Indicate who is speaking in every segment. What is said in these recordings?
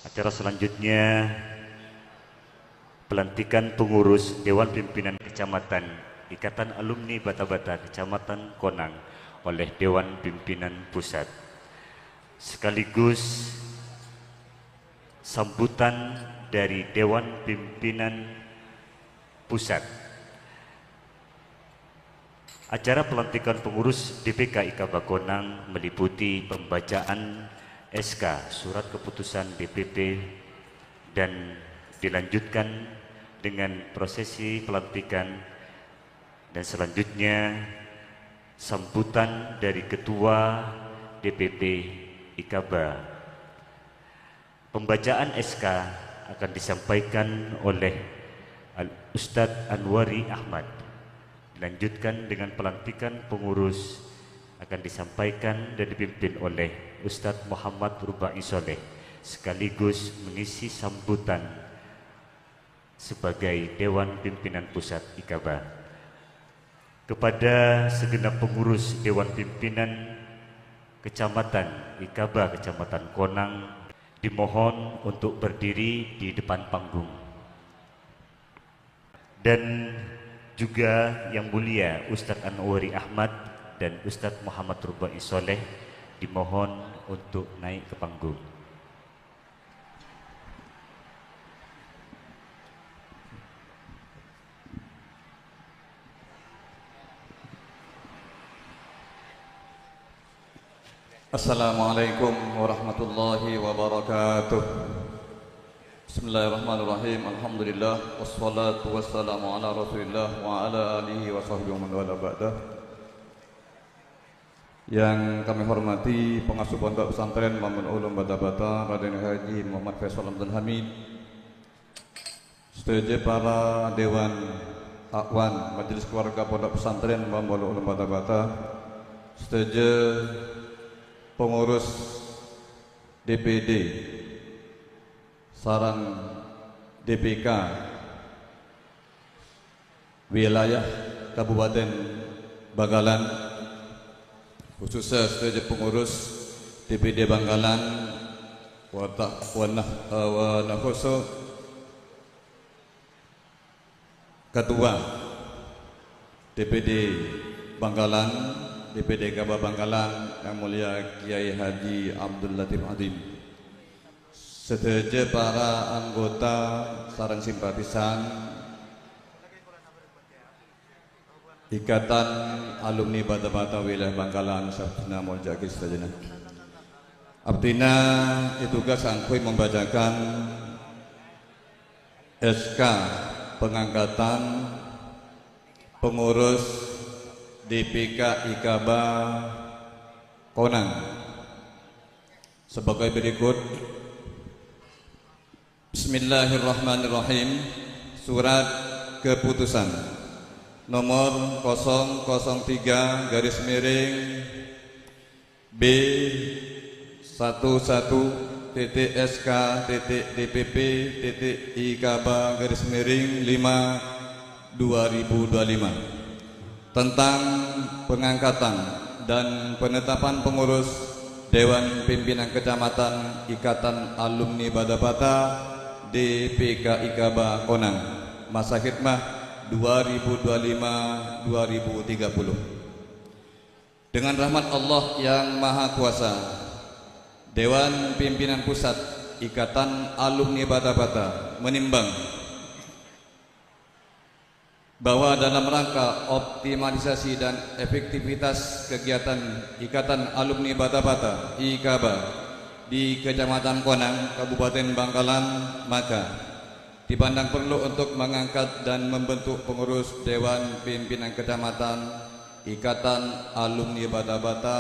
Speaker 1: Acara selanjutnya pelantikan pengurus Dewan Pimpinan Kecamatan Ikatan Alumni Bata-Bata Kecamatan Konang oleh Dewan Pimpinan Pusat, sekaligus sambutan dari Dewan Pimpinan Pusat. Acara pelantikan pengurus DPK IKABA Konang meliputi pembacaan SK Surat Keputusan DPP dan dilanjutkan dengan prosesi pelantikan, dan selanjutnya sambutan dari Ketua DPP IKABA. Pembacaan SK akan disampaikan oleh Ustadz Anwari Ahmad. Dilanjutkan dengan pelantikan pengurus akan disampaikan dan dipimpin oleh Ustadz Muhammad Rubai Soleh, sekaligus mengisi sambutan sebagai Dewan Pimpinan Pusat IKABA. Kepada segenap pengurus Dewan Pimpinan Kecamatan IKABA Kecamatan Konang, dimohon untuk berdiri di depan panggung. Dan juga yang mulia Ustadz Anwari Ahmad dan Ustadz Muhammad Rubai Soleh dimohon untuk naik ke panggung.
Speaker 2: Assalamualaikum warahmatullahi wabarakatuh. Bismillahirrahmanirrahim. Alhamdulillah wassalatu wassalamu ala Rasulillah wa ala alihi wa sahbihi wa man wala ba'dah. Yang kami hormati pengasuh Pondok Pesantren Mamun Ulum Bata-Bata Raden Haji Muhammad Faisal Abdul Hamid, setuju para Dewan Akwan Majelis Keluarga Pondok Pesantren Mamun Ulum Bata-Bata, setuju pengurus DPD Saran DPK wilayah Kabupaten Bangkalan, khususnya setuju pengurus DPD Bangkalan Wanahoso, Ketua DPD Bangkalan, DPD IKABA Bangkalan yang mulia Kiai Haji Abdul Latif Adim, setuju para anggota sarang simpatisan Ikatan Alumni Bata-Bata Wilayah Bangkalan Sabtina Moljaki setajana. Abdina itugas angkui membacakan SK pengangkatan pengurus DPK IKABA Konang sebagai berikut. Bismillahirrahmanirrahim. Surat keputusan nomor 003 garis miring B 11.SK.DPP.IKABA garis miring 5 2025 tentang pengangkatan dan penetapan pengurus Dewan Pimpinan Kecamatan Ikatan Alumni Bata-Bata DPK IKABA Konang masa khidmah 2025-2030. Dengan rahmat Allah yang Maha Kuasa, Dewan Pimpinan Pusat Ikatan Alumni Bata-Bata menimbang bahwa dalam rangka optimalisasi dan efektivitas kegiatan Ikatan Alumni Bata-Bata IKABA di Kecamatan Konang, Kabupaten Bangkalan, maka dipandang perlu untuk mengangkat dan membentuk pengurus Dewan Pimpinan Kecamatan Ikatan Alumni Bata-Bata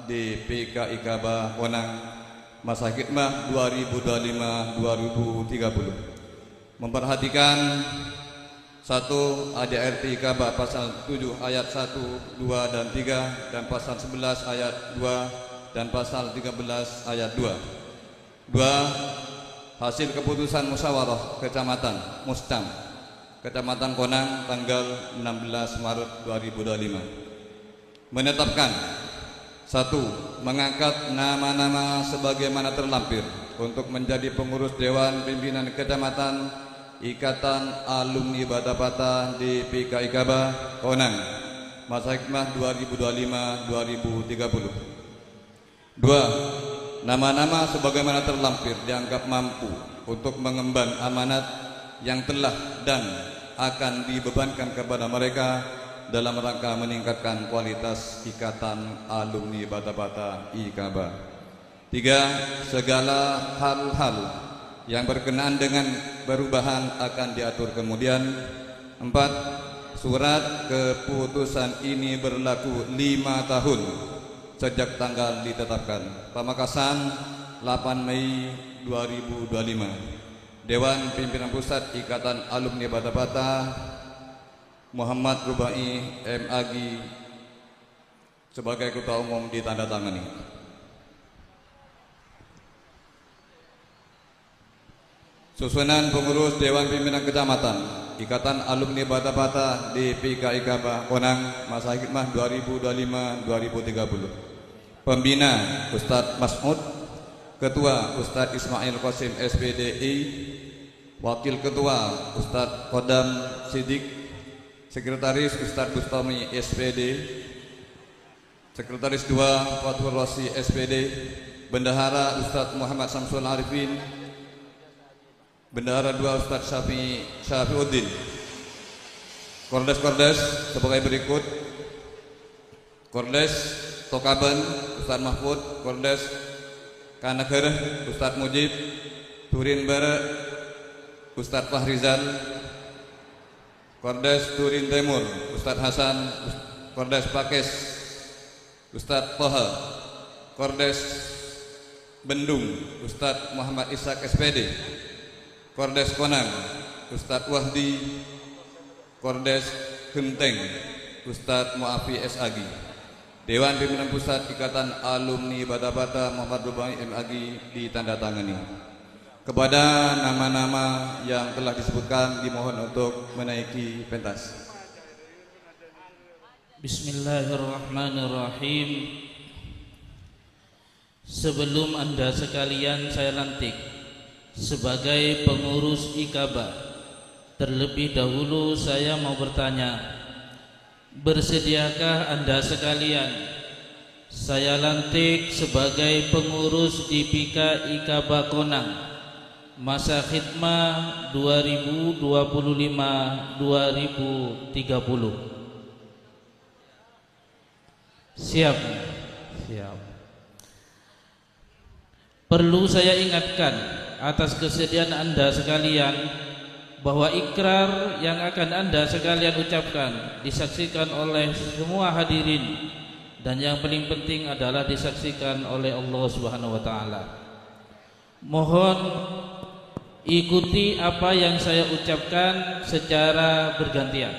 Speaker 2: DPK IKABA Konang masa khidmah 2025-2030, memperhatikan 1. ADART IKABA pasal 7 ayat 1, 2, dan 3 dan pasal 11 ayat 2 dan pasal 13 ayat 2. 2. Hasil keputusan musyawarah kecamatan Mustam Kecamatan Konang tanggal 16 Maret 2025 menetapkan 1. Mengangkat nama-nama sebagaimana terlampir untuk menjadi pengurus Dewan Pimpinan Kecamatan Ikatan Alumni Bata-Bata di PK Ikaba Konang, masa hikmah 2025-2030. 2. Nama-nama sebagaimana terlampir dianggap mampu untuk mengemban amanat yang telah dan akan dibebankan kepada mereka dalam rangka meningkatkan kualitas Ikatan Alumni Bata-Bata Ikaba. 3. Segala hal-hal yang berkenaan dengan perubahan akan diatur kemudian. 4. Surat keputusan ini berlaku 5 tahun sejak tanggal ditetapkan. Pamekasan 8 Mei 2025. Dewan Pimpinan Pusat Ikatan Alumni Bata-Bata Muhammad Rubai MAG sebagai Ketua Umum ditandatangani. Susunan pengurus Dewan Pimpinan Kecamatan Ikatan Alumni Bata-Bata di PK Ikaba Konang, masa hikmah 2025-2030. Pembina Ustadz Mas'ud, Ketua Ustadz Ismail Qasim SPDI, Wakil Ketua Ustadz Kodam Sidik, Sekretaris Ustadz Bustami SPD, Sekretaris 2 Fathur Rosi SPD, Bendahara Ustadz Muhammad Samsul Arifin, Bendahara 2 Ustadz Syafiuddin. Kordes sebagai berikut: Kordes Tokaban Ustadz Mahfud, Kordes Kanakereh Ustadz Mujib, Turin Barat Ustadz Fahrizal, Kordes Turin Timur Ustadz Hasan, Kordes Pakis Ustadz Toha, Kordes Bendung Ustadz Muhammad Ishak SPD, Kordes Konang Ustadz Wahdi, Kordes Genteng Ustadz Muafi SAG. Dewan Pimpinan Pusat Ikatan Alumni Bata-Bata Muhammad Rubai MAG ditandatangani. Kepada nama-nama yang telah disebutkan dimohon untuk menaiki pentas.
Speaker 3: Bismillahirrahmanirrahim. Sebelum Anda sekalian saya lantik sebagai pengurus Ikaba, terlebih dahulu saya mau bertanya, bersediakah Anda sekalian saya lantik sebagai pengurus di PK Ikaba Konang, masa khidmah 2025-2030? Siap? Siap. Perlu saya ingatkan atas kesediaan Anda sekalian bahwa ikrar yang akan Anda sekalian ucapkan disaksikan oleh semua hadirin, dan yang paling penting adalah disaksikan oleh Allah Subhanahu wa taala. Mohon ikuti apa yang saya ucapkan secara bergantian.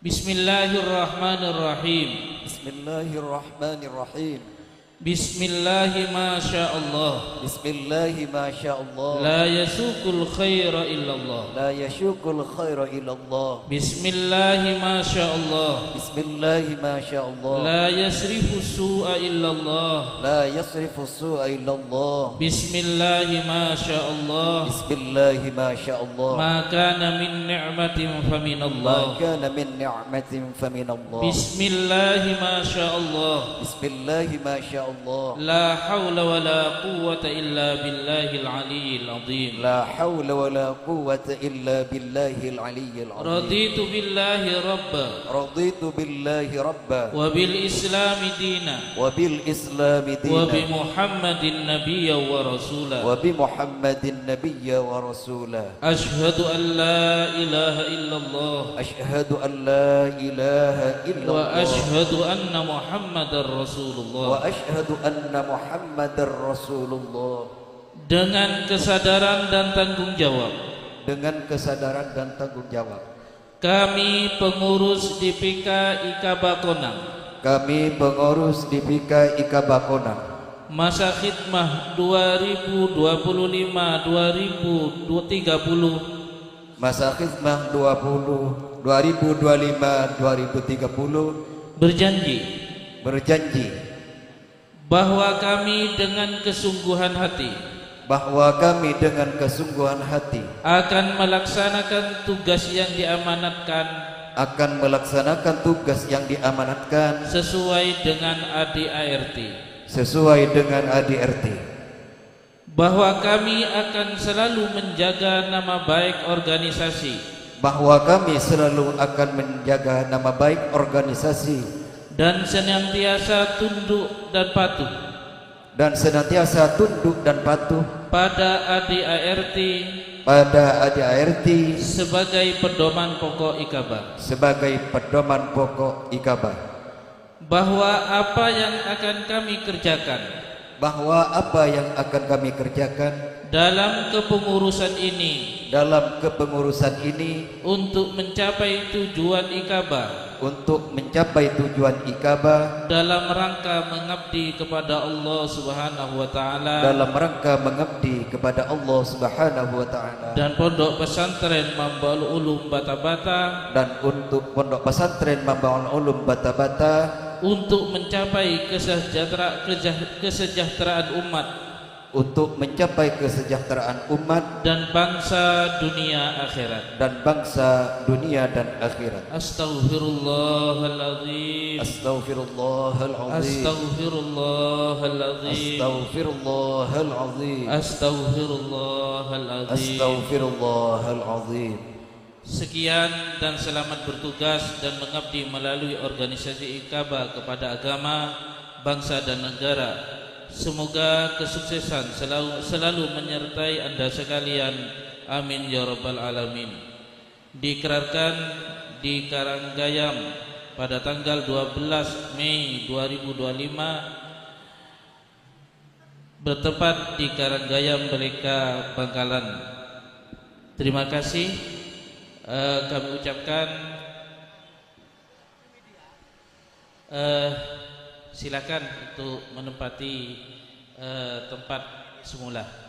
Speaker 3: Bismillahirrahmanirrahim.
Speaker 4: Bismillahirrahmanirrahim.
Speaker 3: Bismillahi ma sya Allah.
Speaker 4: Bismillahi ma sya Allah.
Speaker 3: La yasukul khaira illallah.
Speaker 4: La yashukul khaira illallah.
Speaker 3: Bismillahi ma sya Allah.
Speaker 4: Bismillahi ma sya Allah.
Speaker 3: La yasrifu su'a illallah.
Speaker 4: La yasrifu su'a illallah.
Speaker 3: Bismillahi ma sya Allah.
Speaker 4: Bismillahi ma sya Allah.
Speaker 3: Ma kana min ni'matin fa min Allah.
Speaker 4: Ma kana min ni'matin fa min Allah.
Speaker 3: Bismillahi ma sya Allah.
Speaker 4: Bismillahi ma sya Allah.
Speaker 3: La hawla wa la quwwata illa billahil aliyyil azim.
Speaker 4: La hawla wa la quwwata illa billahil aliyyil azim.
Speaker 3: Raditu billahi rabba.
Speaker 4: Raditu billahi rabba.
Speaker 3: Wa bil islami dina.
Speaker 4: Wa bil islami
Speaker 3: Wa
Speaker 4: dina.
Speaker 3: bi Muhammadin nabiyya wa rasula.
Speaker 4: Wa bi Muhammadin nabiyya wa rasula.
Speaker 3: Ashhadu an la ilaha illallah.
Speaker 4: Ashhadu an la ilaha illallah.
Speaker 3: Wa ashhadu anna Muhammadar Rasulullah.
Speaker 4: Wa ashhadu anna Muhammadar Rasulullah.
Speaker 3: Dengan kesadaran dan tanggung jawab,
Speaker 4: Dengan kesadaran dan tanggung jawab,
Speaker 3: kami pengurus di PK Ikaba Konang,
Speaker 4: kami pengurus di PK Ikaba Konang,
Speaker 3: masa khidmah 2025-2030,
Speaker 4: masa khidmah 2025-2030,
Speaker 3: berjanji
Speaker 4: berjanji
Speaker 3: bahwa kami dengan kesungguhan hati
Speaker 4: bahwa kami dengan kesungguhan hati
Speaker 3: akan melaksanakan tugas yang diamanatkan sesuai dengan ADART, bahwa kami akan selalu menjaga nama baik organisasi dan senantiasa tunduk dan patuh pada ADART sebagai pedoman pokok Ikaba, bahwa apa yang akan kami kerjakan dalam kepengurusan ini untuk mencapai tujuan Ikaba dalam rangka mengabdi kepada Allah Subhanahu wa taala dan Pondok Pesantren Mambaul Ulum Bata-Bata untuk mencapai kesejahteraan umat dan bangsa dunia dan akhirat. Astaghfirullahaladzim. Sekian dan selamat bertugas dan mengabdi melalui organisasi Ikaba kepada agama, bangsa dan negara. Semoga kesuksesan selalu menyertai Anda sekalian. Amin ya rabbal alamin. Diikrarkan di Karanggayam pada tanggal 12 Mei 2025 bertepat di Karanggayam Beleka Bangkalan. Terima kasih kami ucapkan. Silakan untuk menempati tempat semula.